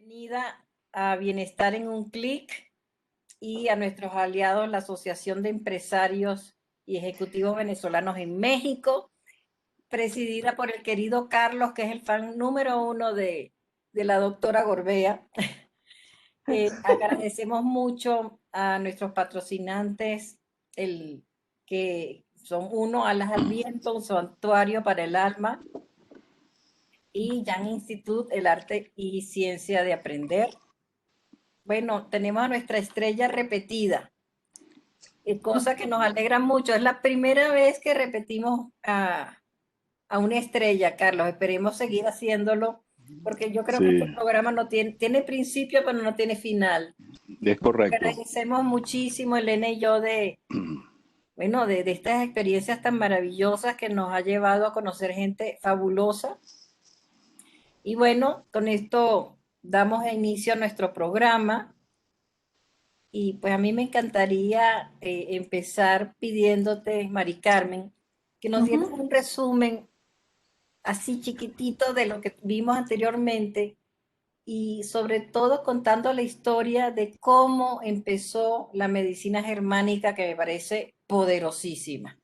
Bienvenida a Bienestar en un Clic y a nuestros aliados, la Asociación de Empresarios y Ejecutivos Venezolanos en México, presidida por el querido Carlos, que es el fan número uno de la doctora Gorbea. Agradecemos mucho a nuestros patrocinantes, que son uno, Alas al Viento, un santuario para el alma, y Young Institute, el arte y ciencia de aprender. Bueno, tenemos a nuestra estrella repetida, cosa que nos alegra mucho. Es la primera vez que repetimos a una estrella, Carlos. Esperemos seguir haciéndolo, porque yo creo que este Sí, programa no tiene principio, pero no tiene final. es correcto. Agradecemos muchísimo, Elena y yo, de estas experiencias tan maravillosas que nos ha llevado a conocer gente fabulosa. Y bueno, con esto damos inicio a nuestro programa. Y pues a mí me encantaría empezar pidiéndote, Mari Carmen, que nos dieras un resumen así chiquitito de lo que vimos anteriormente y sobre todo contando la historia de cómo empezó la medicina germánica, que me parece poderosísima.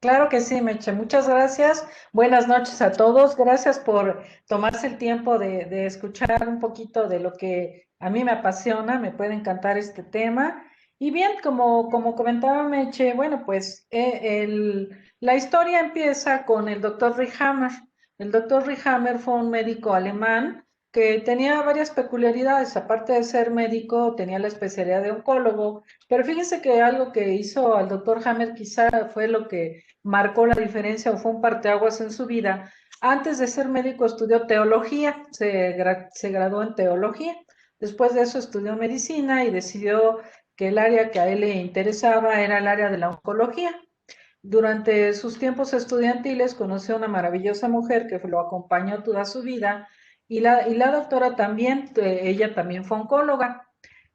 Claro que sí, Meche. Muchas gracias. Buenas noches a todos. Gracias por tomarse el tiempo de escuchar un poquito de lo que a mí me apasiona. Me puede encantar este tema. Y bien, como comentaba Meche, bueno, pues la historia empieza con el doctor Rick Hammer. El doctor Rick Hammer fue un médico alemán que tenía varias peculiaridades. Aparte de ser médico, tenía la especialidad de oncólogo. Pero fíjense que algo que hizo al doctor Hammer quizá fue lo que marcó la diferencia o fue un parteaguas en su vida. Antes de ser médico estudió teología, se graduó en teología. Después de eso estudió medicina y decidió que el área que a él le interesaba era el área de la oncología. Durante sus tiempos estudiantiles conoció a una maravillosa mujer que lo acompañó toda su vida y la doctora también, ella también fue oncóloga.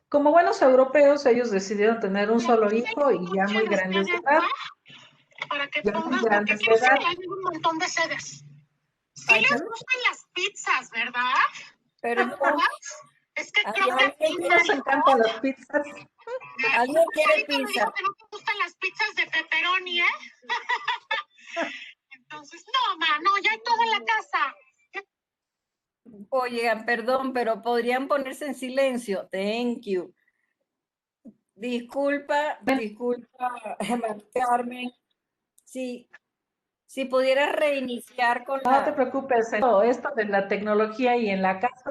Como buenos europeos, ellos decidieron tener un solo hijo y ya muy grandes de edad. Para que Ya muy pongas, porque grandes de quiero edad. que hay un montón de sedes. Sí les gustan las pizzas, ¿verdad? Pero Es que creo que ¿alguien Sí, nos encantan las pizzas. ¿Alguien quiere Ahorita me pizza? dijo que no te gustan las pizzas de pepperoni, ¿eh? Entonces, no, ma, no, ya hay todo en la casa. Oigan, perdón, pero podrían ponerse en silencio. Thank you. Disculpa, Mari Carmen. Si pudieras reiniciar con No te preocupes, esto de la tecnología y en la casa.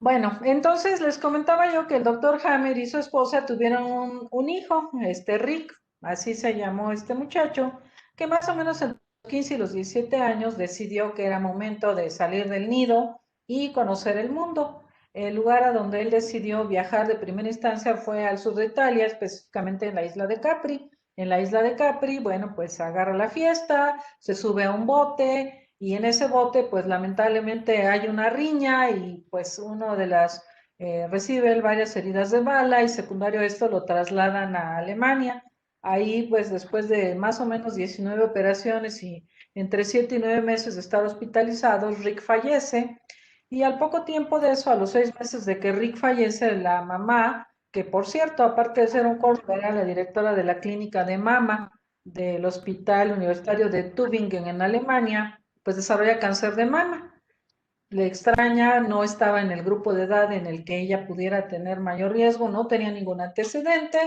Bueno, entonces les comentaba yo que el doctor Hammer y su esposa tuvieron un hijo, Rick, así se llamó este muchacho, que más o menos entre los 15 y los 17 años decidió que era momento de salir del nido y conocer el mundo. El lugar a donde él decidió viajar de primera instancia fue al sur de Italia, específicamente en la isla de Capri. En la isla de Capri, bueno, pues agarra la fiesta, se sube a un bote, y en ese bote, pues lamentablemente hay una riña y pues uno de las recibe varias heridas de bala y secundario a esto lo trasladan a Alemania. Ahí, pues después de más o menos 19 operaciones y entre 7 y 9 meses de estar hospitalizados, Rick fallece. Y al poco tiempo de eso, a los 6 meses de que Rick fallece, la mamá, que por cierto, aparte de ser un corto, era la directora de la clínica de mama del Hospital Universitario de Tübingen en Alemania, pues desarrolla cáncer de mama. Le extraña, no estaba en el grupo de edad en el que ella pudiera tener mayor riesgo, no tenía ningún antecedente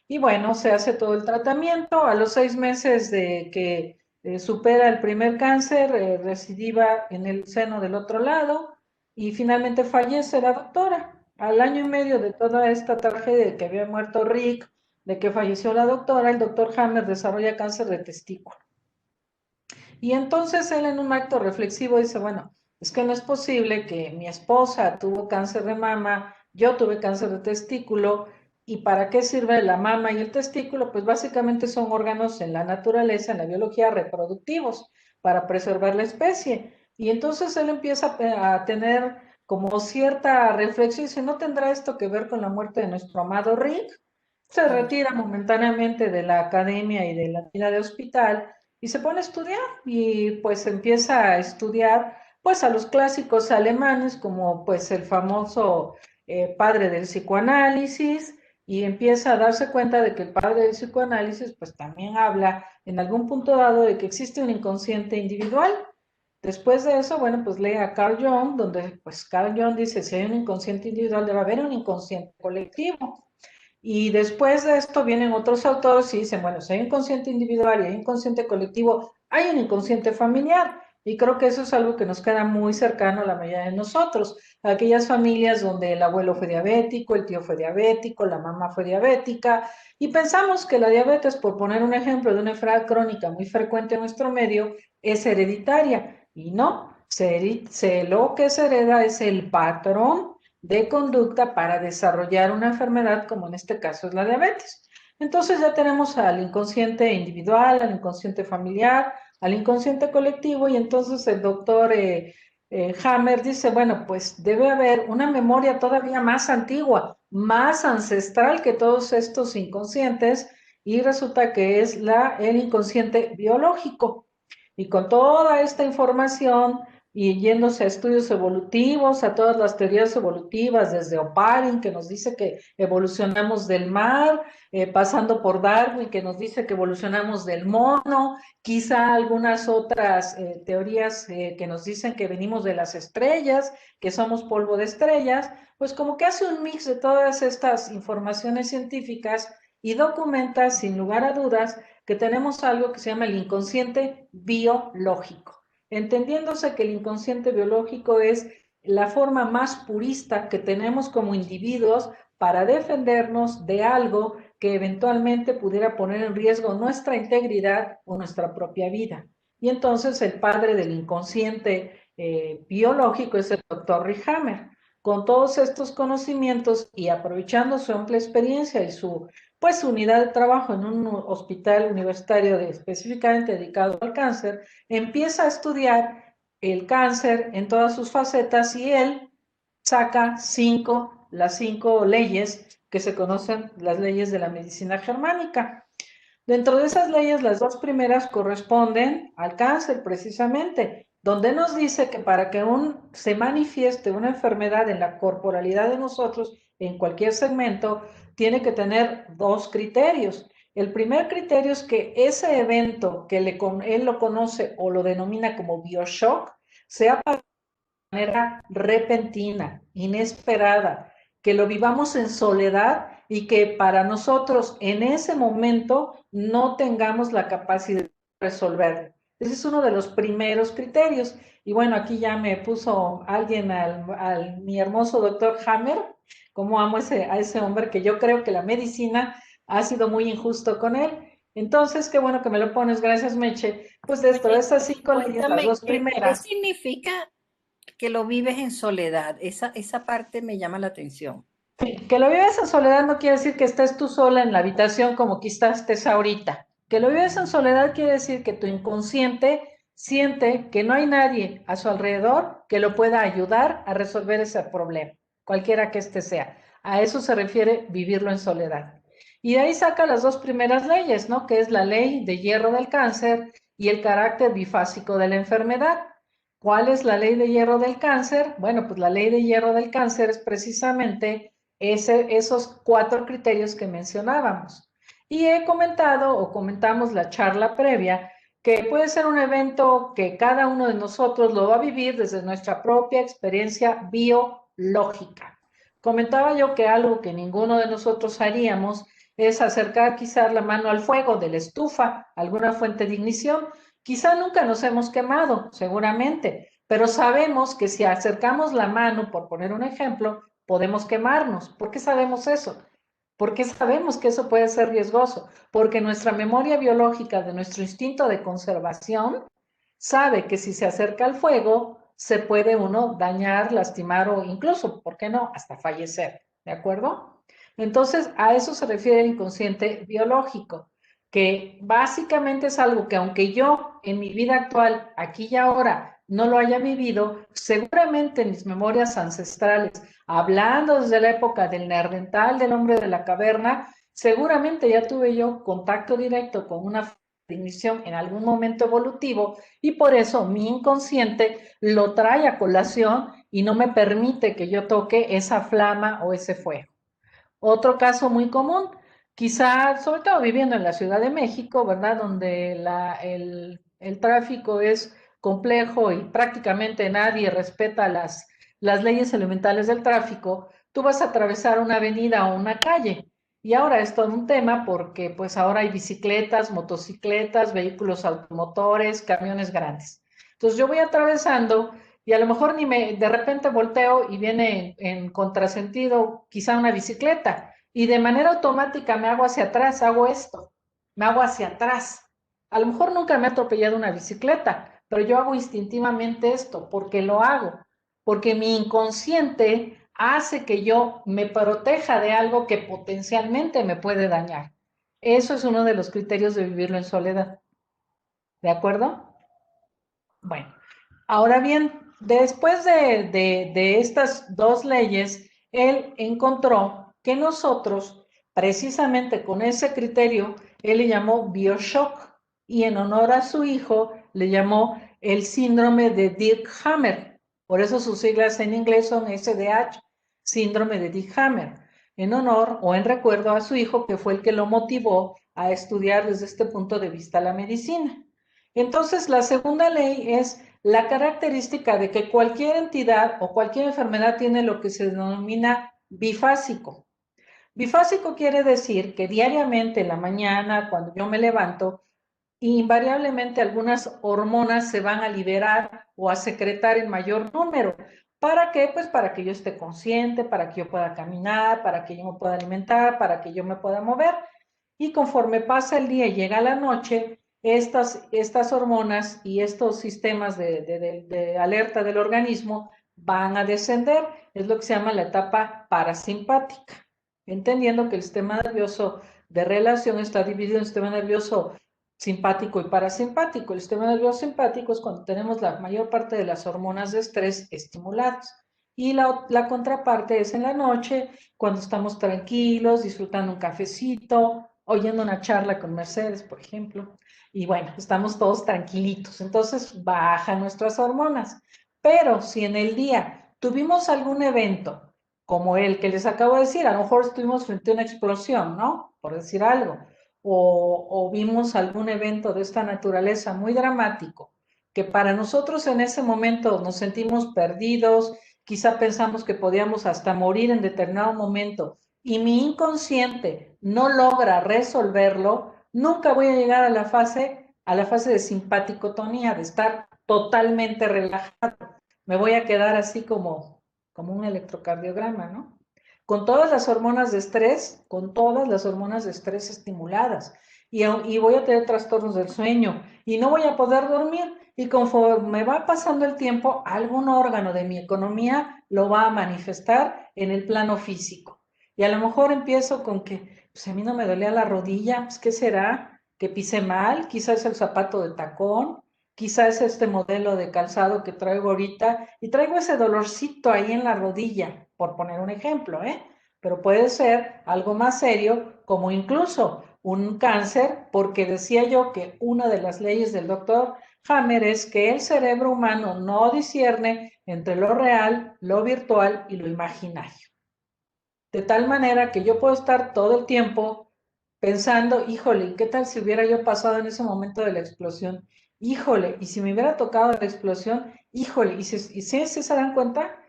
y bueno, se hace todo el tratamiento. A los 6 meses de que supera el primer cáncer, recidiva en el seno del otro lado y finalmente fallece la doctora. Al año y medio de toda esta tragedia de que había muerto Rick, de que falleció la doctora, el doctor Hammer desarrolla cáncer de testículo. Y entonces él en un acto reflexivo dice, bueno, es que no es posible que mi esposa tuvo cáncer de mama, yo tuve cáncer de testículo, ¿y para qué sirve la mama y el testículo? Pues básicamente son órganos en la naturaleza, en la biología, reproductivos, para preservar la especie. Y entonces él empieza a tener como cierta reflexión y dice, ¿no tendrá esto que ver con la muerte de nuestro amado Rick? Se retira momentáneamente de la academia y de la vida de hospital y se pone a estudiar y pues empieza a estudiar pues a los clásicos alemanes, como pues el famoso padre del psicoanálisis, y empieza a darse cuenta de que el padre del psicoanálisis pues también habla en algún punto dado de que existe un inconsciente individual. Después de eso, bueno, pues lee a Carl Jung, donde pues Carl Jung dice, si hay un inconsciente individual, debe haber un inconsciente colectivo. Y después de esto vienen otros autores y dicen, bueno, si hay un inconsciente individual y hay un inconsciente colectivo, hay un inconsciente familiar. Y creo que eso es algo que nos queda muy cercano a la mayoría de nosotros. Aquellas familias donde el abuelo fue diabético, el tío fue diabético, la mamá fue diabética, y pensamos que la diabetes, por poner un ejemplo de una enfermedad crónica muy frecuente en nuestro medio, es hereditaria. Y no, lo que se hereda es el patrón de conducta para desarrollar una enfermedad, como en este caso es la diabetes. Entonces ya tenemos al inconsciente individual, al inconsciente familiar, al inconsciente colectivo, y entonces el doctor Hammer dice, bueno, pues debe haber una memoria todavía más antigua, más ancestral que todos estos inconscientes, y resulta que es el inconsciente biológico. Y con toda esta información y yéndose a estudios evolutivos, a todas las teorías evolutivas, desde Oparin, que nos dice que evolucionamos del mar, pasando por Darwin, que nos dice que evolucionamos del mono, quizá algunas otras teorías que nos dicen que venimos de las estrellas, que somos polvo de estrellas, pues como que hace un mix de todas estas informaciones científicas y documenta, sin lugar a dudas, que tenemos algo que se llama el inconsciente biológico, entendiéndose que el inconsciente biológico es la forma más purista que tenemos como individuos para defendernos de algo que eventualmente pudiera poner en riesgo nuestra integridad o nuestra propia vida. Y entonces el padre del inconsciente biológico es el doctor Rick Hammer. Con todos estos conocimientos y aprovechando su amplia experiencia y su unidad de trabajo en un hospital universitario específicamente dedicado al cáncer, empieza a estudiar el cáncer en todas sus facetas, y él saca las 5 leyes que se conocen, las leyes de la medicina germánica. Dentro de esas leyes, las 2 primeras corresponden al cáncer precisamente, donde nos dice que para que se manifieste una enfermedad en la corporalidad de nosotros, en cualquier segmento, tiene que tener 2 criterios. El primer criterio es que ese evento que él lo conoce o lo denomina como bioshock, sea de manera repentina, inesperada, que lo vivamos en soledad y que para nosotros en ese momento no tengamos la capacidad de resolverlo. Ese es uno de los primeros criterios. Y bueno, aquí ya me puso alguien mi hermoso doctor Hammer, como amo a ese hombre, que yo creo que la medicina ha sido muy injusto con él. Entonces, qué bueno que me lo pones, gracias Meche. Pues dentro de estas 5 leyes, las 2 primeras. ¿Qué significa que lo vives en soledad? Esa parte me llama la atención. Que lo vives en soledad no quiere decir que estés tú sola en la habitación como quizás estés ahorita. Que lo vives en soledad quiere decir que tu inconsciente siente que no hay nadie a su alrededor que lo pueda ayudar a resolver ese problema, cualquiera que éste sea. A eso se refiere vivirlo en soledad. Y de ahí saca las 2 primeras leyes, ¿no? Que es la ley de hierro del cáncer y el carácter bifásico de la enfermedad. ¿Cuál es la ley de hierro del cáncer? Bueno, pues la ley de hierro del cáncer es precisamente esos 4 criterios que mencionábamos. Y he comentado o comentamos la charla previa que puede ser un evento que cada uno de nosotros lo va a vivir desde nuestra propia experiencia biológica. Comentaba yo que algo que ninguno de nosotros haríamos es acercar quizás la mano al fuego de la estufa, alguna fuente de ignición. Quizá nunca nos hemos quemado, seguramente, pero sabemos que si acercamos la mano, por poner un ejemplo, podemos quemarnos. ¿Por qué sabemos eso? Porque sabemos que eso puede ser riesgoso, porque nuestra memoria biológica de nuestro instinto de conservación sabe que si se acerca al fuego, se puede uno dañar, lastimar o incluso, ¿por qué no?, hasta fallecer, ¿de acuerdo? Entonces, a eso se refiere el inconsciente biológico, que básicamente es algo que aunque yo en mi vida actual, aquí y ahora, no lo haya vivido, seguramente en mis memorias ancestrales, hablando desde la época del neandertal, del hombre de la caverna, seguramente ya tuve yo contacto directo con una definición en algún momento evolutivo y por eso mi inconsciente lo trae a colación y no me permite que yo toque esa flama o ese fuego. Otro caso muy común, quizá, sobre todo viviendo en la Ciudad de México, ¿verdad? Donde el tráfico es complejo y prácticamente nadie respeta las leyes elementales del tráfico, tú vas a atravesar una avenida o una calle. Y ahora es todo un tema porque pues ahora hay bicicletas, motocicletas, vehículos automotores, camiones grandes. Entonces yo voy atravesando y a lo mejor de repente volteo y viene en contrasentido quizá una bicicleta y de manera automática me hago hacia atrás, hago esto, me hago hacia atrás. A lo mejor nunca me ha atropellado una bicicleta, pero yo hago instintivamente esto porque lo hago, porque mi inconsciente hace que yo me proteja de algo que potencialmente me puede dañar. Eso es uno de los criterios de vivirlo en soledad. ¿De acuerdo? Bueno, ahora bien, después de estas dos leyes, él encontró que nosotros, precisamente con ese criterio, él le llamó Bioshock y en honor a su hijo le llamó el síndrome de Dirk Hammer. Por eso sus siglas en inglés son SDH, síndrome de Dirk Hammer, en honor o en recuerdo a su hijo que fue el que lo motivó a estudiar desde este punto de vista la medicina. Entonces, la segunda ley es la característica de que cualquier entidad o cualquier enfermedad tiene lo que se denomina bifásico. Bifásico quiere decir que diariamente en la mañana, cuando yo me levanto, invariablemente algunas hormonas se van a liberar o a secretar en mayor número. ¿Para qué? Pues para que yo esté consciente, para que yo pueda caminar, para que yo me pueda alimentar, para que yo me pueda mover. Y conforme pasa el día y llega la noche, estas hormonas y estos sistemas de alerta del organismo van a descender. Es lo que se llama la etapa parasimpática. Entendiendo que el sistema nervioso de relación está dividido en sistema nervioso simpático y parasimpático. El sistema nervioso simpático es cuando tenemos la mayor parte de las hormonas de estrés estimuladas. Y la contraparte es en la noche, cuando estamos tranquilos, disfrutando un cafecito, oyendo una charla con Mercedes, por ejemplo. Y bueno, estamos todos tranquilitos. Entonces bajan nuestras hormonas. Pero si en el día tuvimos algún evento, como el que les acabo de decir, a lo mejor estuvimos frente a una explosión, ¿no? Por decir algo o vimos algún evento de esta naturaleza muy dramático, que para nosotros en ese momento nos sentimos perdidos, quizá pensamos que podíamos hasta morir en determinado momento, y mi inconsciente no logra resolverlo, nunca voy a llegar a la fase de simpaticotonía, de estar totalmente relajado. Me voy a quedar así como un electrocardiograma, ¿no? Con todas las hormonas de estrés, con todas las hormonas de estrés estimuladas. Y voy a tener trastornos del sueño y no voy a poder dormir. Y conforme va pasando el tiempo, algún órgano de mi economía lo va a manifestar en el plano físico. Y a lo mejor empiezo con que, pues a mí no me dolía la rodilla, pues ¿qué será? Que pisé mal, quizás es el zapato de tacón, quizás es este modelo de calzado que traigo ahorita y traigo ese dolorcito ahí en la rodilla, por poner un ejemplo, ¿eh? Pero puede ser algo más serio, como incluso un cáncer, porque decía yo que una de las leyes del doctor Hammer es que el cerebro humano no discierne entre lo real, lo virtual y lo imaginario. De tal manera que yo puedo estar todo el tiempo pensando, híjole, ¿qué tal si hubiera yo pasado en ese momento de la explosión? Híjole, y si me hubiera tocado la explosión, híjole, y si se dan cuenta,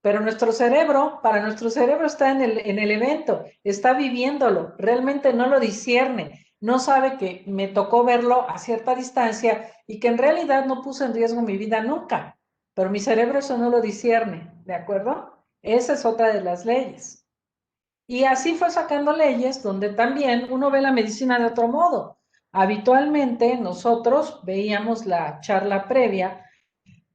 pero para nuestro cerebro está en el evento, está viviéndolo, realmente no lo discierne, no sabe que me tocó verlo a cierta distancia y que en realidad no puse en riesgo mi vida nunca, pero mi cerebro eso no lo discierne, ¿de acuerdo? Esa es otra de las leyes. Y así fue sacando leyes donde también uno ve la medicina de otro modo. Habitualmente nosotros veíamos la charla previa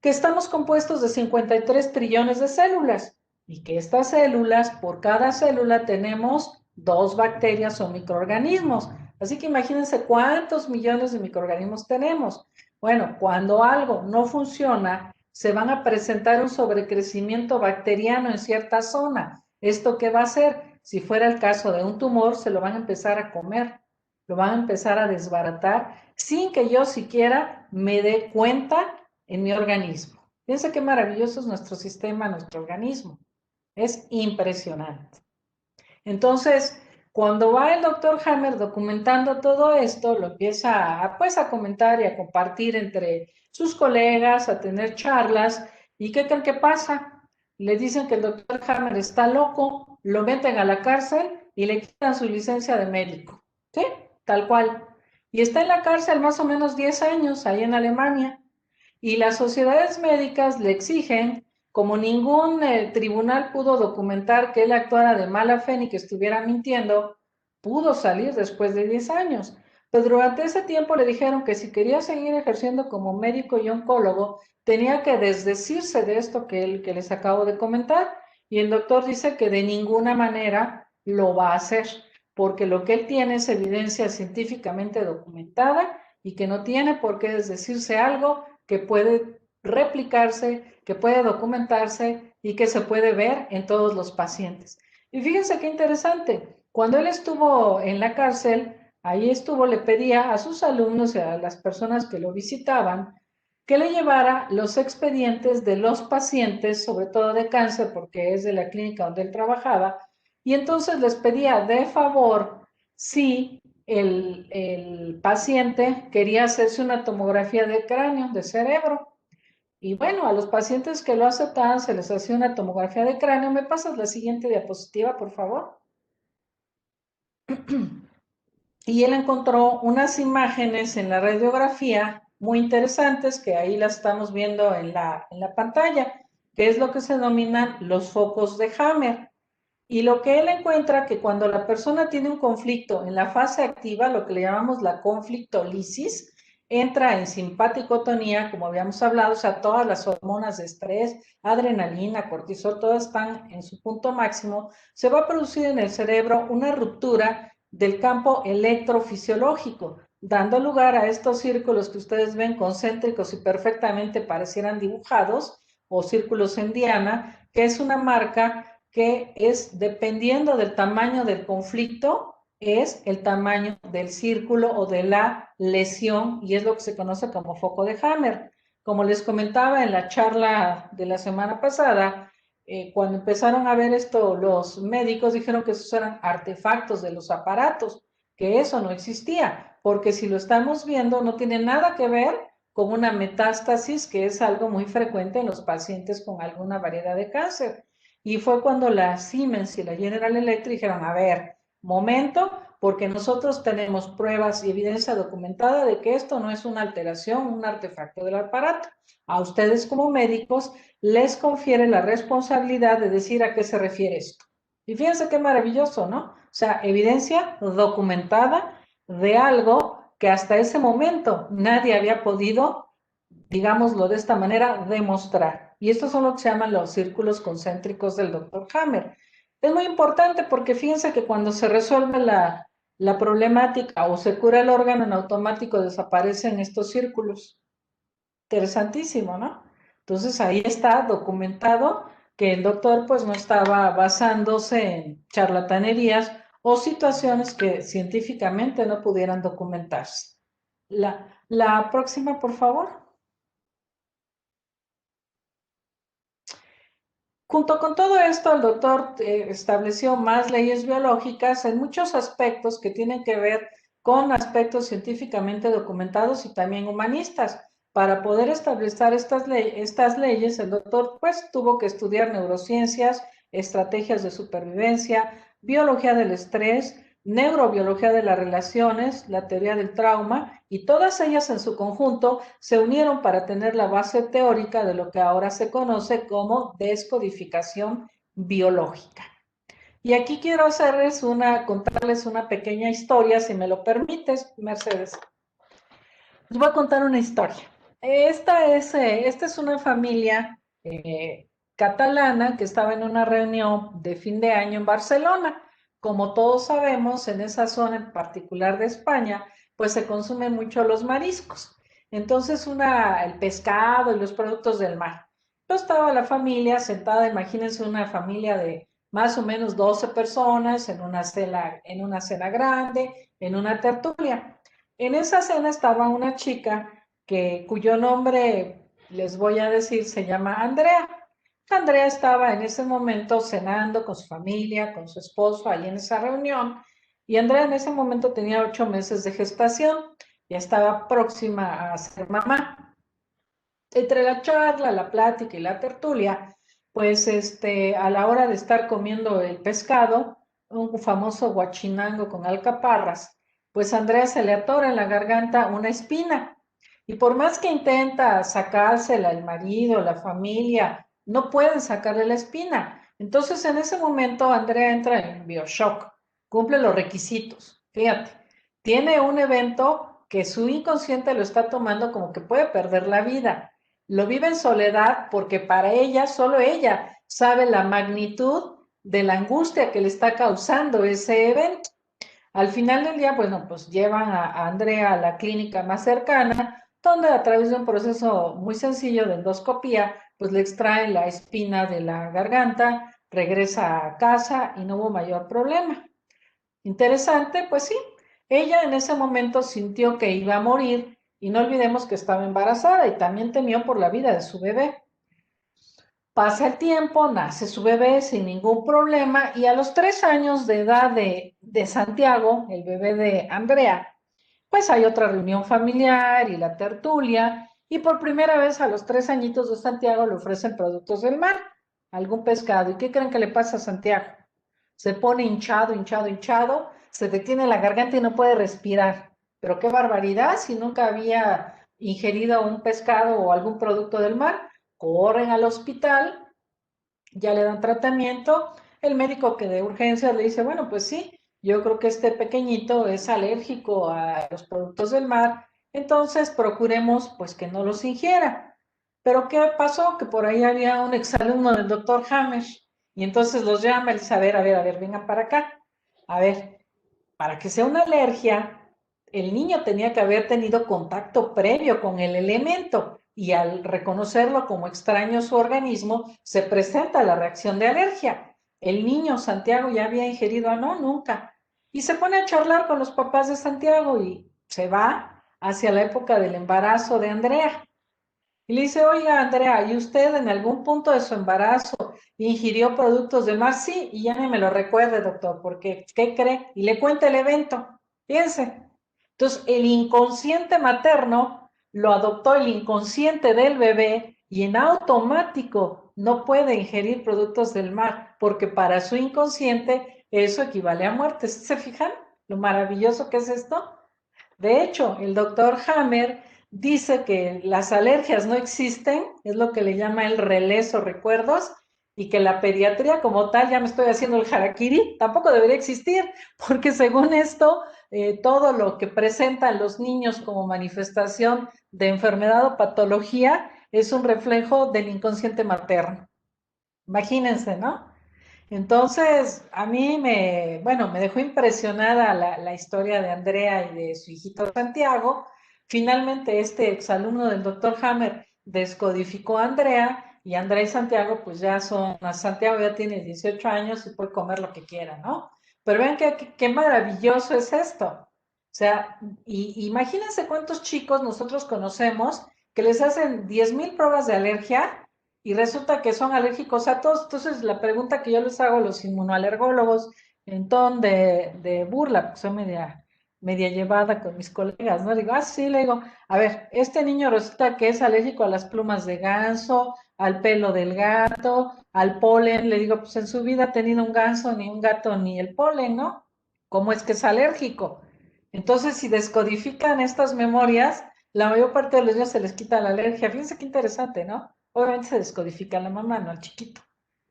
que estamos compuestos de 53 trillones de células y que estas células, por cada célula tenemos 2 bacterias o microorganismos. Así que imagínense cuántos millones de microorganismos tenemos. Bueno, cuando algo no funciona, se van a presentar un sobrecrecimiento bacteriano en cierta zona. ¿Esto qué va a hacer? Si fuera el caso de un tumor, se lo van a empezar a comer, lo van a empezar a desbaratar sin que yo siquiera me dé cuenta en mi organismo. Fíjense qué maravilloso es nuestro sistema, nuestro organismo. Es impresionante. Entonces, cuando va el doctor Hammer documentando todo esto, lo empieza pues, a comentar y a compartir entre sus colegas, a tener charlas. ¿Y qué creen que pasa? Le dicen que el doctor Hammer está loco, lo meten a la cárcel y le quitan su licencia de médico. ¿Sí? Tal cual. Y está en la cárcel más o menos 10 años, ahí en Alemania. Y las sociedades médicas le exigen, como ningún tribunal pudo documentar que él actuara de mala fe ni que estuviera mintiendo, pudo salir después de 10 años. Pero durante ese tiempo le dijeron que si quería seguir ejerciendo como médico y oncólogo, tenía que desdecirse de esto que les acabo de comentar. Y el doctor dice que de ninguna manera lo va a hacer, porque lo que él tiene es evidencia científicamente documentada y que no tiene por qué desdecirse algo que puede replicarse, que puede documentarse y que se puede ver en todos los pacientes. Y fíjense qué interesante, cuando él estuvo en la cárcel, ahí estuvo, le pedía a sus alumnos y a las personas que lo visitaban que le llevara los expedientes de los pacientes, sobre todo de cáncer, porque es de la clínica donde él trabajaba, y entonces les pedía de favor si el paciente quería hacerse una tomografía de cráneo, de cerebro. Y bueno, a los pacientes que lo aceptaban se les hacía una tomografía de cráneo. ¿Me pasas la siguiente diapositiva, por favor? Y él encontró unas imágenes en la radiografía muy interesantes, que ahí las estamos viendo en la pantalla, que es lo que se denominan los focos de Hammer. Y lo que él encuentra que cuando la persona tiene un conflicto en la fase activa, lo que le llamamos la conflictolisis, entra en simpaticotonía, como habíamos hablado, o sea, todas las hormonas de estrés, adrenalina, cortisol, todas están en su punto máximo, se va a producir en el cerebro una ruptura del campo electrofisiológico, dando lugar a estos círculos que ustedes ven concéntricos y perfectamente parecieran dibujados, o círculos en diana, que es una marca que es, dependiendo del tamaño del conflicto, es el tamaño del círculo o de la lesión, y es lo que se conoce como foco de Hammer. Como les comentaba en la charla de la semana pasada, cuando empezaron a ver esto, los médicos dijeron que esos eran artefactos de los aparatos, que eso no existía, porque si lo estamos viendo no tiene nada que ver con una metástasis, que es algo muy frecuente en los pacientes con alguna variedad de cáncer. Y fue cuando la Siemens y la General Electric dijeron, a ver, momento, porque nosotros tenemos pruebas y evidencia documentada de que esto no es una alteración, un artefacto del aparato. A ustedes como médicos les confiere la responsabilidad de decir a qué se refiere esto. Y fíjense qué maravilloso, ¿no? O sea, evidencia documentada de algo que hasta ese momento nadie había podido, digámoslo de esta manera, demostrar. Y estos son lo que se llaman los círculos concéntricos del doctor Hammer. Es muy importante porque fíjense que cuando se resuelve la problemática o se cura el órgano, en automático desaparecen estos círculos. Interesantísimo, ¿no? Entonces ahí está documentado que el doctor pues no estaba basándose en charlatanerías o situaciones que científicamente no pudieran documentarse. La próxima, por favor. Junto con todo esto, el doctor estableció más leyes biológicas en muchos aspectos que tienen que ver con aspectos científicamente documentados y también humanistas. Para poder establecer estas leyes, el doctor pues tuvo que estudiar neurociencias, estrategias de supervivencia, biología del estrés, neurobiología de las relaciones, la teoría del trauma, y todas ellas en su conjunto se unieron para tener la base teórica de lo que ahora se conoce como descodificación biológica. Y aquí quiero contarles una pequeña historia, si me lo permites, Mercedes. Les voy a contar una historia. Esta es una familia catalana que estaba en una reunión de fin de año en Barcelona. Como todos sabemos, en esa zona en particular de España, pues se consumen mucho los mariscos. Entonces, el pescado y los productos del mar. Entonces estaba la familia sentada, imagínense una familia de más o menos 12 personas en una cena grande, en una tertulia. En esa cena estaba una chica cuyo nombre, les voy a decir, se llama Andrea. Andrea estaba en ese momento cenando con su familia, con su esposo, ahí en esa reunión, y Andrea en ese momento tenía 8 meses de gestación, ya estaba próxima a ser mamá. Entre la charla, la plática y la tertulia, pues a la hora de estar comiendo el pescado, un famoso guachinango con alcaparras, pues a Andrea se le atora en la garganta una espina. Y por más que intenta sacársela el marido, la familia, no pueden sacarle la espina. Entonces en ese momento Andrea entra en BioShock, cumple los requisitos. Fíjate, tiene un evento que su inconsciente lo está tomando como que puede perder la vida. Lo vive en soledad porque para ella, solo ella, sabe la magnitud de la angustia que le está causando ese evento. Al final del día, bueno, pues llevan a Andrea a la clínica más cercana, donde a través de un proceso muy sencillo de endoscopía, pues le extraen la espina de la garganta, regresa a casa y no hubo mayor problema. Interesante, pues sí, ella en ese momento sintió que iba a morir y no olvidemos que estaba embarazada y también temió por la vida de su bebé. Pasa el tiempo, nace su bebé sin ningún problema y a los 3 años de edad de Santiago, el bebé de Andrea, pues hay otra reunión familiar y la tertulia y por primera vez a los 3 añitos de Santiago le ofrecen productos del mar, algún pescado. ¿Y qué creen que le pasa a Santiago? Se pone hinchado, hinchado, hinchado, se detiene la garganta y no puede respirar. Pero qué barbaridad, si nunca había ingerido un pescado o algún producto del mar, corren al hospital, ya le dan tratamiento, el médico que de urgencias le dice, bueno, pues sí, yo creo que este pequeñito es alérgico a los productos del mar, entonces procuremos pues que no los ingiera. Pero ¿qué pasó? Que por ahí había un exalumno del doctor Hammer y entonces los llama y dice, a ver, vengan para acá. A ver, para que sea una alergia, el niño tenía que haber tenido contacto previo con el elemento y al reconocerlo como extraño a su organismo, se presenta la reacción de alergia. El niño Santiago ya había ingerido, no, nunca. Y se pone a charlar con los papás de Santiago y se va hacia la época del embarazo de Andrea. Y le dice, oiga, Andrea, ¿y usted en algún punto de su embarazo ingirió productos de mar? Sí, y ya ni me lo recuerde, doctor, porque ¿qué cree? Y le cuenta el evento. Fíjense. Entonces, el inconsciente materno lo adoptó el inconsciente del bebé y en automático no puede ingerir productos del mar, porque para su inconsciente eso equivale a muerte. ¿Se fijan lo maravilloso que es esto? De hecho, el doctor Hammer dice que las alergias no existen, es lo que le llama el relés o recuerdos, y que la pediatría como tal, ya me estoy haciendo el harakiri, tampoco debería existir, porque según esto, todo lo que presentan los niños como manifestación de enfermedad o patología es un reflejo del inconsciente materno. Imagínense, ¿no? Entonces, a mí me dejó impresionada la historia de Andrea y de su hijito Santiago. Finalmente, este exalumno del doctor Hammer descodificó a Andrea y Andrea y Santiago, pues ya Santiago ya tiene 18 años y puede comer lo que quiera, ¿no? Pero vean qué maravilloso es esto. O sea, imagínense cuántos chicos nosotros conocemos que les hacen 10,000 pruebas de alergia y resulta que son alérgicos a todos. Entonces, la pregunta que yo les hago a los inmunoalergólogos en ton de burla, porque soy media llevada con mis colegas, ¿no? Digo, sí, le digo, a ver, este niño resulta que es alérgico a las plumas de ganso, al pelo del gato, al polen. Le digo, pues en su vida ha tenido un ganso, ni un gato, ni el polen, ¿no? ¿Cómo es que es alérgico? Entonces, si descodifican estas memorias, la mayor parte de los niños se les quita la alergia. Fíjense qué interesante, ¿no? Obviamente se descodifica a la mamá, no al chiquito.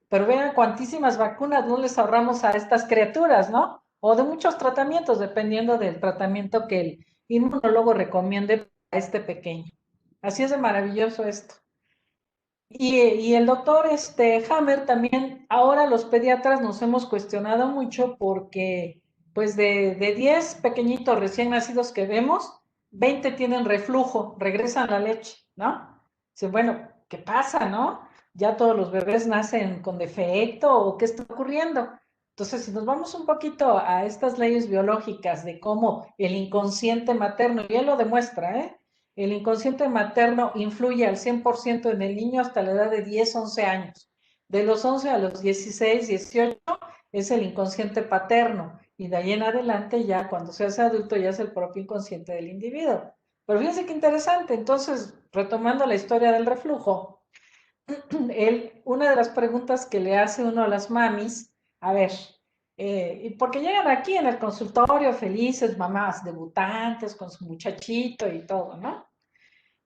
Pero vean cuantísimas vacunas no les ahorramos a estas criaturas, ¿no? O de muchos tratamientos, dependiendo del tratamiento que el inmunólogo recomiende a este pequeño. Así es de maravilloso esto. Y el doctor Hammer también, ahora los pediatras nos hemos cuestionado mucho porque pues de 10 pequeñitos recién nacidos que vemos, 20 tienen reflujo, regresan la leche, ¿no? Dicen, bueno, ¿qué pasa, no? ¿Ya todos los bebés nacen con defecto o qué está ocurriendo? Entonces, si nos vamos un poquito a estas leyes biológicas de cómo el inconsciente materno, y él lo demuestra, ¿eh? El inconsciente materno influye al 100% en el niño hasta la edad de 10, 11 años. De los 11 a los 16, 18 es el inconsciente paterno. Y de ahí en adelante, ya cuando se hace adulto, ya es el propio inconsciente del individuo. Pero fíjense qué interesante. Entonces, retomando la historia del reflujo, una de las preguntas que le hace uno a las mamis, a ver, porque llegan aquí en el consultorio felices, mamás debutantes con su muchachito y todo, ¿no?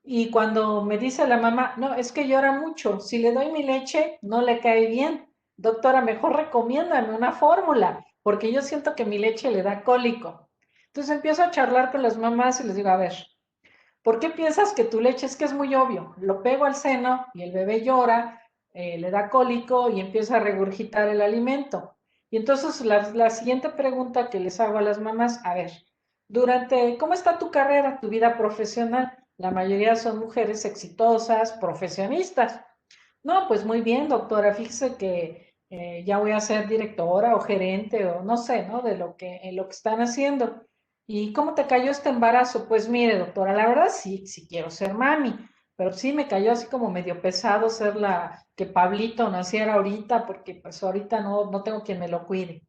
Y cuando me dice la mamá, no, es que llora mucho, si le doy mi leche no le cae bien. Doctora, mejor recomiéndame una fórmula, porque yo siento que mi leche le da cólico. Entonces empiezo a charlar con las mamás y les digo, a ver, ¿por qué piensas que tu leche? Es que es muy obvio, lo pego al seno y el bebé llora, le da cólico y empieza a regurgitar el alimento. Y entonces la siguiente pregunta que les hago a las mamás, a ver, ¿cómo está tu carrera, tu vida profesional? La mayoría son mujeres exitosas, profesionistas. No, pues muy bien, doctora, fíjese que ya voy a ser directora o gerente o no sé, ¿no? En lo que están haciendo. ¿Y cómo te cayó este embarazo? Pues mire, doctora, la verdad sí, sí quiero ser mami, pero sí me cayó así como medio pesado ser que Pablito naciera ahorita, porque pues ahorita no tengo quien me lo cuide.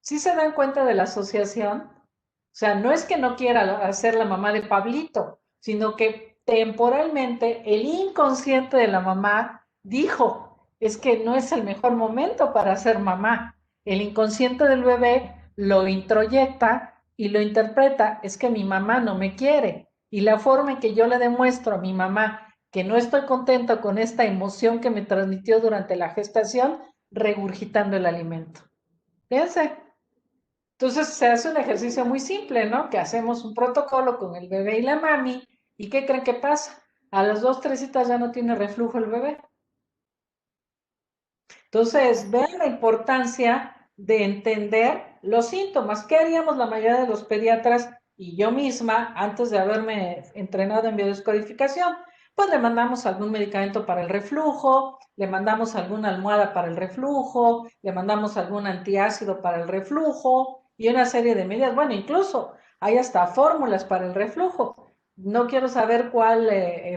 ¿Sí se dan cuenta de la asociación? O sea, no es que no quiera ser la mamá de Pablito, sino que temporalmente el inconsciente de la mamá dijo, es que no es el mejor momento para ser mamá. El inconsciente del bebé lo introyecta y lo interpreta, es que mi mamá no me quiere. Y la forma en que yo le demuestro a mi mamá que no estoy contento con esta emoción que me transmitió durante la gestación, regurgitando el alimento. Fíjense. Entonces se hace un ejercicio muy simple, ¿no? Que hacemos un protocolo con el bebé y la mami. ¿Y qué creen que pasa? A las 2, 3 citas ya no tiene reflujo el bebé. Entonces, vean la importancia de entender los síntomas. ¿Qué haríamos la mayoría de los pediatras y yo misma antes de haberme entrenado en biodescodificación? Pues le mandamos algún medicamento para el reflujo, le mandamos alguna almohada para el reflujo, le mandamos algún antiácido para el reflujo y una serie de medidas. Bueno, incluso hay hasta fórmulas para el reflujo. No quiero saber cuál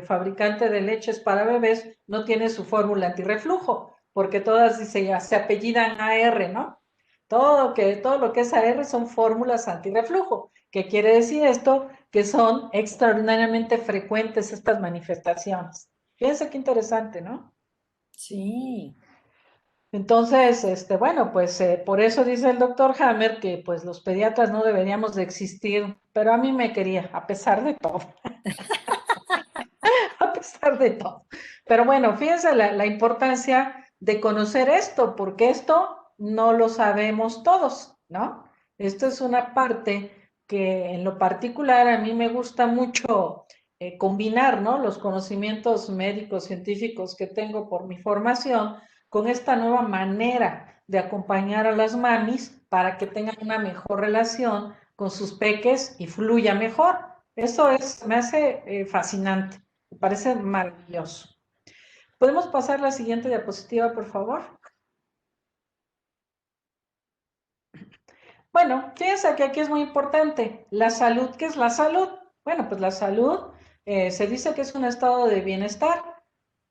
fabricante de leches para bebés no tiene su fórmula antirreflujo, porque todas se apellidan AR, ¿no? Todo lo que es AR son fórmulas antirreflujo. ¿Qué quiere decir esto? Que son extraordinariamente frecuentes estas manifestaciones. Fíjense qué interesante, ¿no? Sí. Entonces, bueno, pues por eso dice el doctor Hammer que pues los pediatras no deberíamos de existir, pero a mí me quería, a pesar de todo. A pesar de todo. Pero bueno, fíjense la importancia de conocer esto, porque esto no lo sabemos todos, ¿no? Esto es una parte que en lo particular a mí me gusta mucho combinar, ¿no? Los conocimientos médicos, científicos que tengo por mi formación con esta nueva manera de acompañar a las mamis para que tengan una mejor relación con sus peques y fluya mejor. Me hace fascinante. Me parece maravilloso. ¿Podemos pasar la siguiente diapositiva, por favor? Bueno, fíjense que aquí es muy importante. La salud, ¿qué es la salud? Bueno, pues la salud se dice que es un estado de bienestar.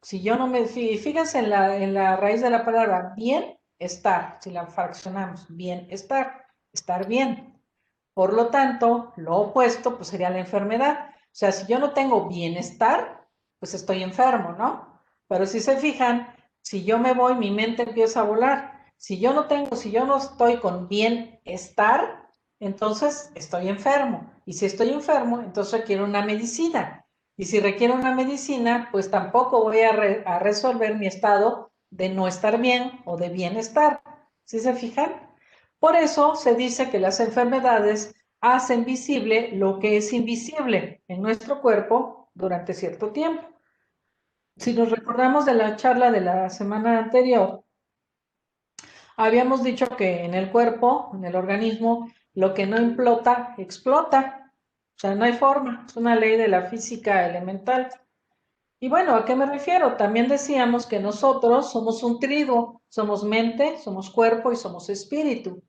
Si yo no me... Fíjense en la raíz de la palabra bienestar, si la fraccionamos, bienestar, estar bien. Por lo tanto, lo opuesto pues sería la enfermedad. O sea, si yo no tengo bienestar, pues estoy enfermo, ¿no? Pero si se fijan, si yo me voy, mi mente empieza a volar. Si yo no estoy con bienestar, entonces estoy enfermo. Y si estoy enfermo, entonces requiero una medicina. Y si requiero una medicina, pues tampoco voy a resolver mi estado de no estar bien o de bienestar. ¿Sí se fijan? Por eso se dice que las enfermedades hacen visible lo que es invisible en nuestro cuerpo durante cierto tiempo. Si nos recordamos de la charla de la semana anterior, habíamos dicho que en el cuerpo, en el organismo, lo que no implota, explota. O sea, no hay forma. Es una ley de la física elemental. Y bueno, ¿a qué me refiero? También decíamos que nosotros somos un triduo, somos mente, somos cuerpo y somos espíritu,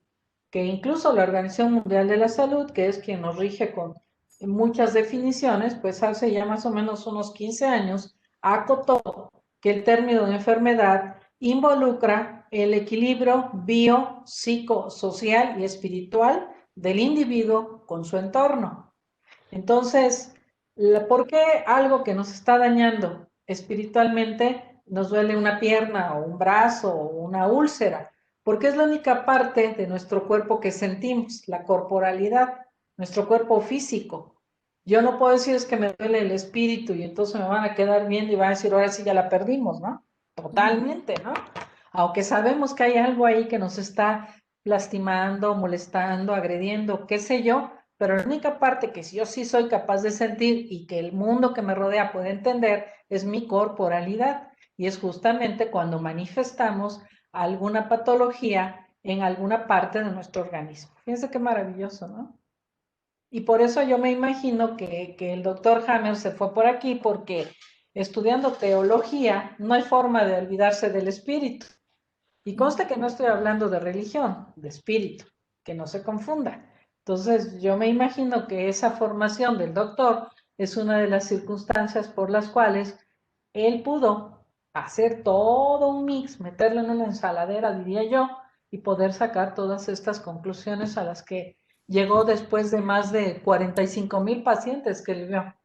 que incluso la Organización Mundial de la Salud, que es quien nos rige con muchas definiciones, pues hace ya más o menos unos 15 años acotó que el término de enfermedad involucra el equilibrio bio, psicosocial y espiritual del individuo con su entorno. Entonces, ¿por qué algo que nos está dañando espiritualmente nos duele una pierna o un brazo o una úlcera? Porque es la única parte de nuestro cuerpo que sentimos, la corporalidad, nuestro cuerpo físico. Yo no puedo decir es que me duele el espíritu y entonces me van a quedar viendo y van a decir, ahora sí ya la perdimos, ¿no? Totalmente, ¿no? Aunque sabemos que hay algo ahí que nos está lastimando, molestando, agrediendo, qué sé yo, pero la única parte que yo sí soy capaz de sentir y que el mundo que me rodea puede entender es mi corporalidad. Y es justamente cuando manifestamos alguna patología en alguna parte de nuestro organismo. Fíjense qué maravilloso, ¿no? Y por eso yo me imagino que el doctor Hammer se fue por aquí, porque estudiando teología no hay forma de olvidarse del espíritu. Y consta que no estoy hablando de religión, de espíritu, que no se confunda. Entonces, yo me imagino que esa formación del doctor es una de las circunstancias por las cuales él pudo hacer todo un mix, meterlo en una ensaladera, diría yo, y poder sacar todas estas conclusiones a las que llegó después de más de 45,000 pacientes que él vio.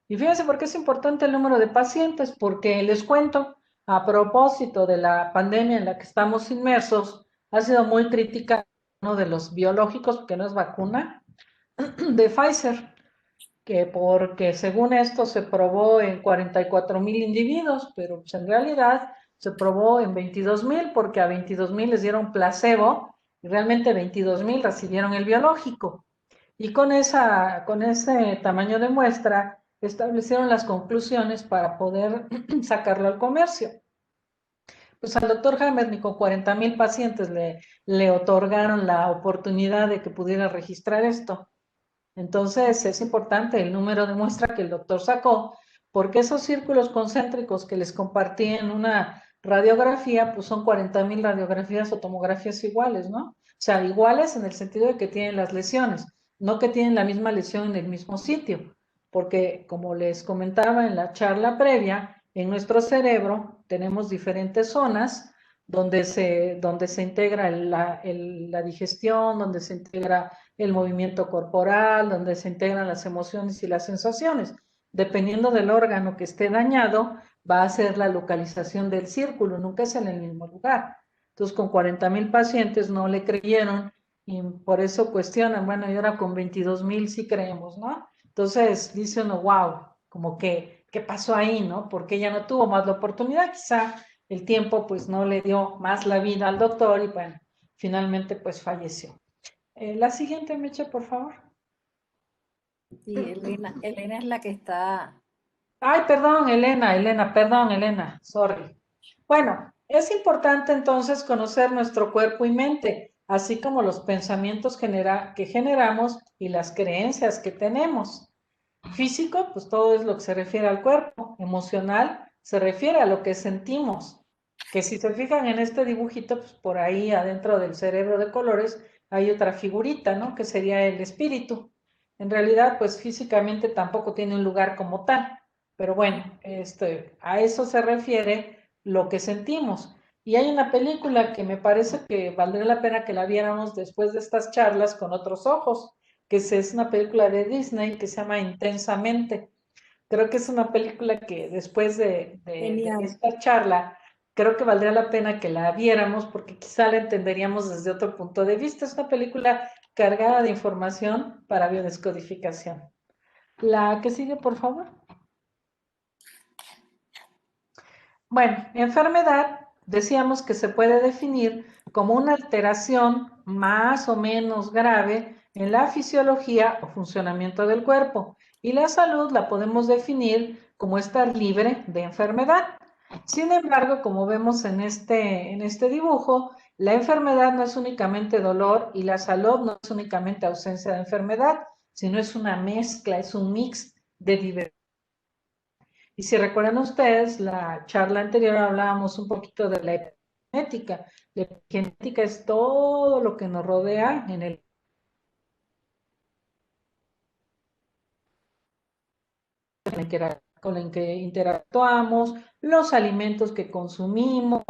Y fíjense por qué es importante el número de pacientes, porque les cuento, a propósito de la pandemia en la que estamos inmersos, ha sido muy crítica uno de los biológicos, que no es vacuna, de Pfizer, que porque según esto se probó en 44,000 individuos, pero pues en realidad se probó en 22,000 porque a 22,000 les dieron placebo y realmente 22,000 recibieron el biológico. Y con ese tamaño de muestra establecieron las conclusiones para poder sacarlo al comercio. Pues al doctor Hammer ni con 40,000 pacientes le otorgaron la oportunidad de que pudiera registrar esto. Entonces es importante el número de muestra que el doctor sacó, porque esos círculos concéntricos que les compartí en una radiografía, pues son 40,000 radiografías o tomografías iguales, ¿no? O sea, iguales en el sentido de que tienen las lesiones, no que tienen la misma lesión en el mismo sitio, porque como les comentaba en la charla previa, en nuestro cerebro tenemos diferentes zonas donde se integra la digestión, donde se integra el movimiento corporal, donde se integran las emociones y las sensaciones. Dependiendo del órgano que esté dañado, va a ser la localización del círculo, nunca es en el mismo lugar. Entonces, con 40,000 pacientes no le creyeron y por eso cuestionan, bueno, y ahora con 22,000 sí creemos, ¿no? Entonces, dice uno, wow, como que, ¿qué pasó ahí, no? Porque ella no tuvo más la oportunidad, quizá el tiempo pues no le dio más la vida al doctor y bueno, finalmente pues falleció. La siguiente, Meche, por favor. Sí, Elena es la que está. Ay, perdón, Elena, sorry. Bueno, es importante entonces conocer nuestro cuerpo y mente, así como los pensamientos que generamos y las creencias que tenemos. Físico, pues todo es lo que se refiere al cuerpo. Emocional, se refiere a lo que sentimos. Que si se fijan en este dibujito, pues por ahí adentro del cerebro de colores hay otra figurita, ¿no? Que sería el espíritu. En realidad, pues físicamente tampoco tiene un lugar como tal, pero bueno, a eso se refiere lo que sentimos. Y hay una película que me parece que valdría la pena que la viéramos después de estas charlas con otros ojos, que es una película de Disney que se llama Intensamente. Creo que es una película que después de Genial. esta charla, creo que valdría la pena que la viéramos porque quizá la entenderíamos desde otro punto de vista. Es una película cargada de información para biodescodificación. La que sigue, por favor. Bueno, enfermedad decíamos que se puede definir como una alteración más o menos grave en la fisiología o funcionamiento del cuerpo. Y la salud la podemos definir como estar libre de enfermedad. Sin embargo, como vemos en este dibujo, la enfermedad no es únicamente dolor y la salud no es únicamente ausencia de enfermedad, sino es una mezcla, es un mix de diversidad. Y si recuerdan ustedes, la charla anterior hablábamos un poquito de la epigenética. La epigenética es todo lo que nos rodea en el con el que interactuamos, los alimentos que consumimos,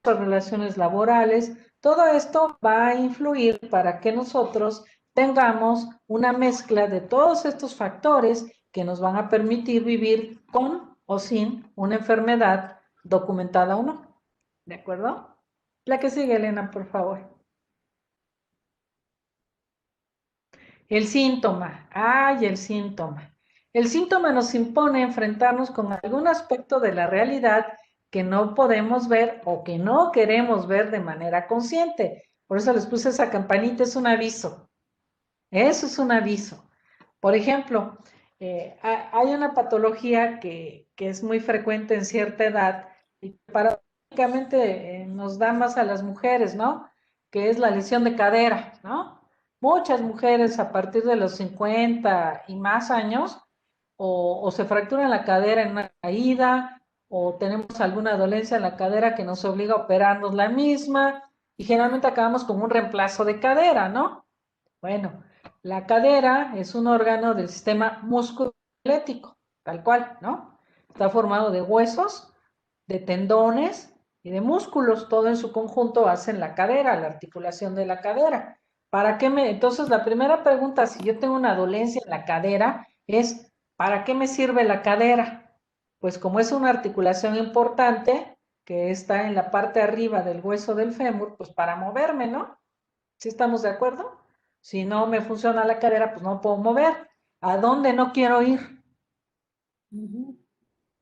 las relaciones laborales, todo esto va a influir para que nosotros tengamos una mezcla de todos estos factores que nos van a permitir vivir con o sin una enfermedad documentada o no. ¿De acuerdo? La que sigue, Elena, por favor. El síntoma. ¡Ay, el síntoma! El síntoma nos impone enfrentarnos con algún aspecto de la realidad que no podemos ver o que no queremos ver de manera consciente. Por eso les puse esa campanita, es un aviso. Eso es un aviso. Por ejemplo, hay una patología que es muy frecuente en cierta edad y paradójicamente nos da más a las mujeres, ¿no? Que es la lesión de cadera, ¿no? Muchas mujeres a partir de los 50 y más años o se fracturan la cadera en una caída o tenemos alguna dolencia en la cadera que nos obliga a operarnos la misma y generalmente acabamos con un reemplazo de cadera, ¿no? Bueno, la cadera es un órgano del sistema musculoesquelético, tal cual, ¿no? Está formado de huesos, de tendones y de músculos, todo en su conjunto hacen la cadera, la articulación de la cadera. ¿Para qué me? Entonces, la primera pregunta, si yo tengo una dolencia en la cadera, es ¿para qué me sirve la cadera? Pues como es una articulación importante que está en la parte arriba del hueso del fémur, pues para moverme, ¿no? ¿Sí estamos de acuerdo? Si no me funciona la cadera, pues no puedo mover. ¿A dónde no quiero ir?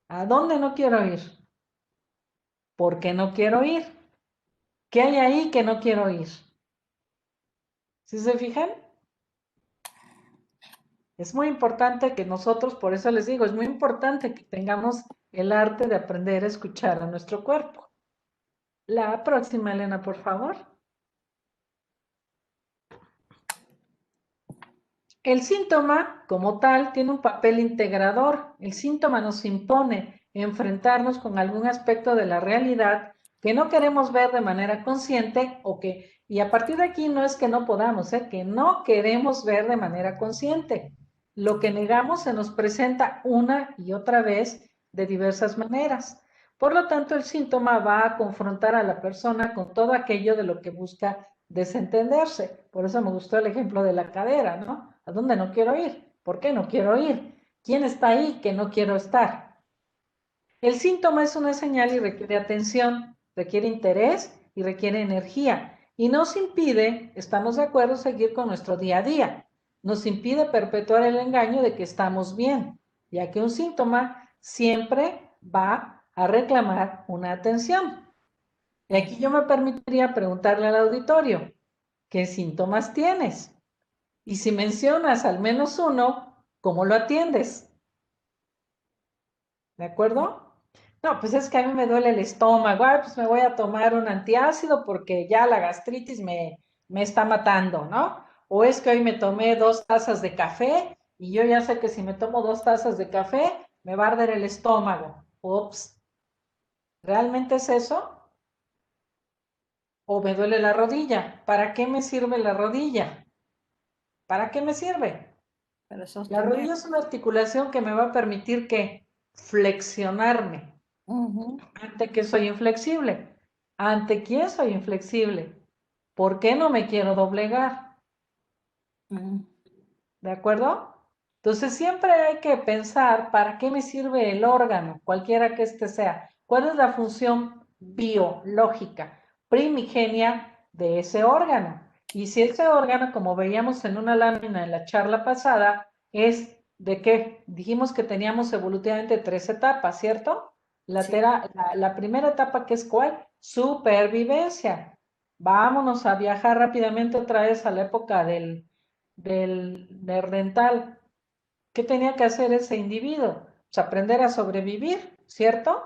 ¿A dónde no quiero ir? ¿Por qué no quiero ir? ¿Qué hay ahí que no quiero ir? ¿Sí se fijan? Es muy importante que nosotros, por eso les digo, es muy importante que tengamos el arte de aprender a escuchar a nuestro cuerpo. La próxima, Elena, por favor. El síntoma, como tal, tiene un papel integrador. El síntoma nos impone enfrentarnos con algún aspecto de la realidad que no queremos ver de manera consciente y a partir de aquí no es que no podamos, que no queremos ver de manera consciente. Lo que negamos se nos presenta una y otra vez de diversas maneras. Por lo tanto, el síntoma va a confrontar a la persona con todo aquello de lo que busca desentenderse. Por eso me gustó el ejemplo de la cadera, ¿no? ¿A dónde no quiero ir? ¿Por qué no quiero ir? ¿Quién está ahí que no quiero estar? El síntoma es una señal y requiere atención, requiere interés y requiere energía. Y nos impide, estamos de acuerdo, seguir con nuestro día a día. Nos impide perpetuar el engaño de que estamos bien, ya que un síntoma siempre va a reclamar una atención. Y aquí yo me permitiría preguntarle al auditorio, ¿qué síntomas tienes? Y si mencionas al menos uno, ¿cómo lo atiendes? ¿De acuerdo? No, pues es que a mí me duele el estómago, pues me voy a tomar un antiácido porque ya la gastritis me está matando, ¿no? O es que hoy me tomé 2 tazas de café y yo ya sé que si me tomo 2 tazas de café me va a arder el estómago. Ups, ¿realmente es eso? O me duele la rodilla. ¿Para qué me sirve la rodilla? ¿Para qué me sirve? Para La sostener. rodilla es una articulación que me va a permitir que flexionarme. ¿Ante qué soy inflexible? ¿Ante quién soy inflexible? ¿Por qué no me quiero doblegar? ¿De acuerdo? Entonces siempre hay que pensar para qué me sirve el órgano, cualquiera que éste sea. ¿Cuál es la función biológica, primigenia de ese órgano? Y si ese órgano, como veíamos en una lámina en la charla pasada, es de qué? Dijimos que teníamos evolutivamente 3 etapas, ¿cierto? Sí. La primera etapa, que es ¿cuál? Supervivencia. Vámonos a viajar rápidamente otra vez a la época del Neandertal. ¿Qué tenía que hacer ese individuo? Pues aprender a sobrevivir, ¿cierto?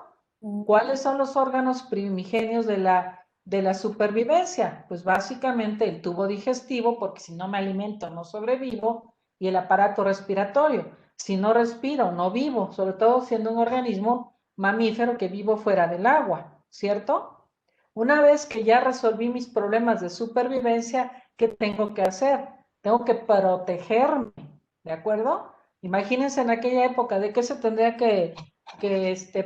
¿Cuáles son los órganos primigenios de la supervivencia? Pues básicamente el tubo digestivo, porque si no me alimento no sobrevivo, y el aparato respiratorio. si no respiro, no vivo, sobre todo siendo un organismo mamífero que vivo fuera del agua, ¿cierto? Una vez que ya resolví mis problemas de supervivencia, ¿qué tengo que hacer? Tengo que protegerme, ¿de acuerdo? Imagínense en aquella época, ¿de qué se tendría que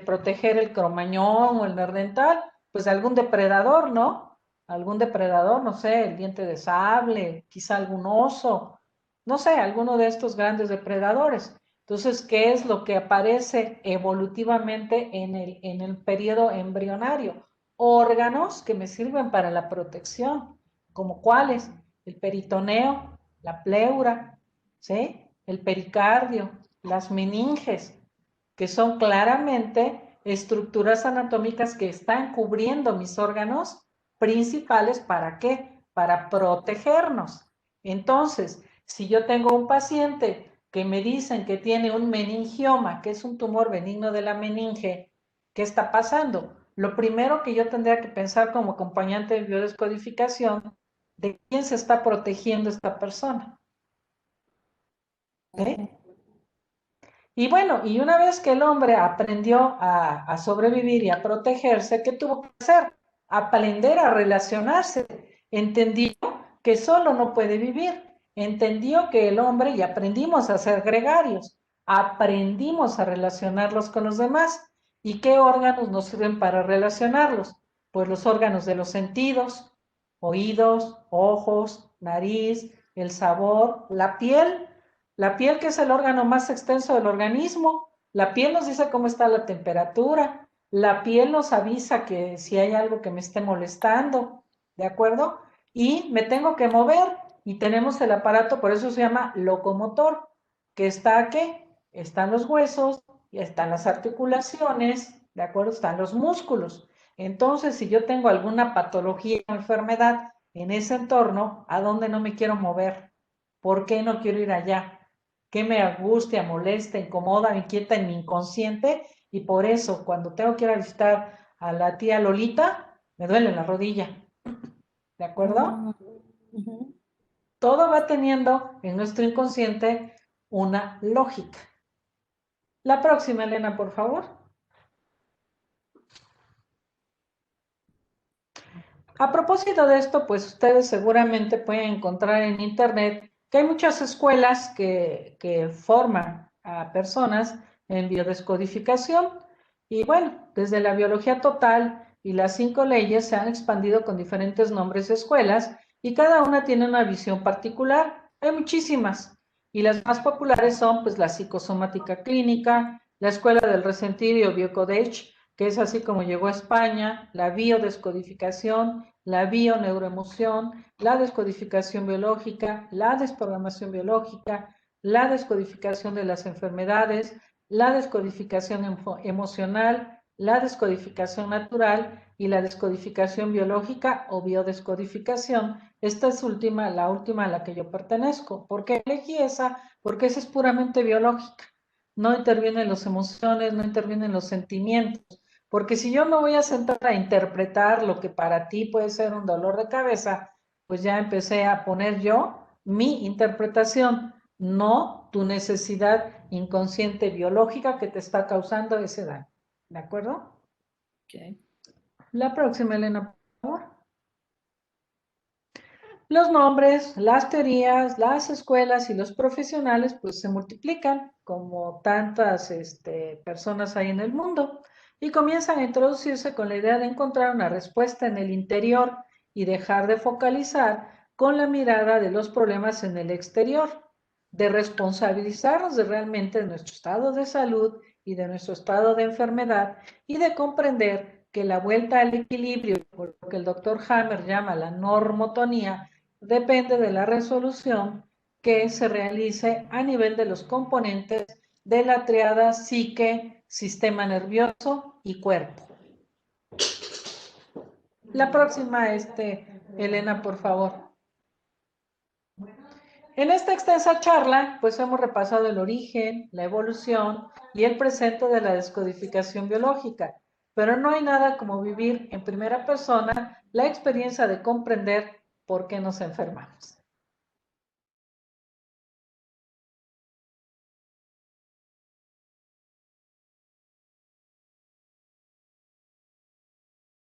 proteger el cromañón o el neandertal? Pues algún depredador, ¿no? Algún depredador, no sé, el diente de sable, quizá algún oso, no sé, alguno de estos grandes depredadores. Entonces, ¿qué es lo que aparece evolutivamente en el periodo embrionario? Órganos que me sirven para la protección, como cuáles: el peritoneo, la pleura, ¿sí? El pericardio, las meninges, que son claramente estructuras anatómicas que están cubriendo mis órganos principales. ¿Para qué? Para protegernos. Entonces, si yo tengo un paciente que me dicen que tiene un meningioma, que es un tumor benigno de la meninge, ¿qué está pasando? Lo primero que yo tendría que pensar como acompañante de biodescodificación, ¿de quién se está protegiendo esta persona? ¿Sí? Y bueno, y una vez que el hombre aprendió a sobrevivir y a protegerse, ¿qué tuvo que hacer? Aprender a relacionarse. Entendió que solo no puede vivir. Entendió que el hombre, y aprendimos a ser gregarios, aprendimos a relacionarlos con los demás. ¿Y qué órganos nos sirven para relacionarlos? Pues los órganos de los sentidos: oídos, ojos, nariz, el sabor, la piel. La piel, que es el órgano más extenso del organismo. La piel nos dice cómo está la temperatura. La piel nos avisa que si hay algo que me esté molestando, ¿de acuerdo? Y me tengo que mover, y tenemos el aparato, por eso se llama locomotor, que está aquí, están los huesos, y están las articulaciones, ¿de acuerdo? Están los músculos. Entonces, si yo tengo alguna patología o enfermedad en ese entorno, ¿a dónde no me quiero mover? ¿Por qué no quiero ir allá? ¿Qué me angustia, molesta, incomoda, me inquieta en mi inconsciente? Y por eso, cuando tengo que ir a visitar a la tía Lolita, me duele la rodilla. ¿De acuerdo? Todo va teniendo en nuestro inconsciente una lógica. La próxima, Elena, por favor. A propósito de esto, pues ustedes seguramente pueden encontrar en internet que hay muchas escuelas que forman a personas en biodescodificación. Y bueno, desde la biología total y las 5 leyes se han expandido con diferentes nombres de escuelas, y cada una tiene una visión particular. Hay muchísimas, y las más populares son pues la psicosomática clínica, la escuela del resentido, Biocodech, que es así como llegó a España, la biodescodificación, la bioneuroemoción, la descodificación biológica, la desprogramación biológica, la descodificación de las enfermedades, la descodificación emocional, la descodificación natural y la descodificación biológica o biodescodificación. Esta es la última a la que yo pertenezco. ¿Por qué elegí esa? Porque esa es puramente biológica. No intervienen las emociones, no intervienen los sentimientos. Porque si yo me voy a sentar a interpretar lo que para ti puede ser un dolor de cabeza, pues ya empecé a poner yo mi interpretación, no tu necesidad inconsciente biológica que te está causando ese daño. ¿De acuerdo? Okay. La próxima, Elena, por favor. Los nombres, las teorías, las escuelas y los profesionales pues se multiplican como tantas personas hay en el mundo, y comienzan a introducirse con la idea de encontrar una respuesta en el interior y dejar de focalizar con la mirada de los problemas en el exterior, de responsabilizarnos de realmente nuestro estado de salud y de nuestro estado de enfermedad, y de comprender que la vuelta al equilibrio, por lo que el doctor Hammer llama la normotonía, depende de la resolución que se realice a nivel de los componentes de la triada psique, sistema nervioso y cuerpo. La próxima, Elena, por favor. En esta extensa charla, pues hemos repasado el origen, la evolución y el presente de la descodificación biológica, pero no hay nada como vivir en primera persona la experiencia de comprender por qué nos enfermamos.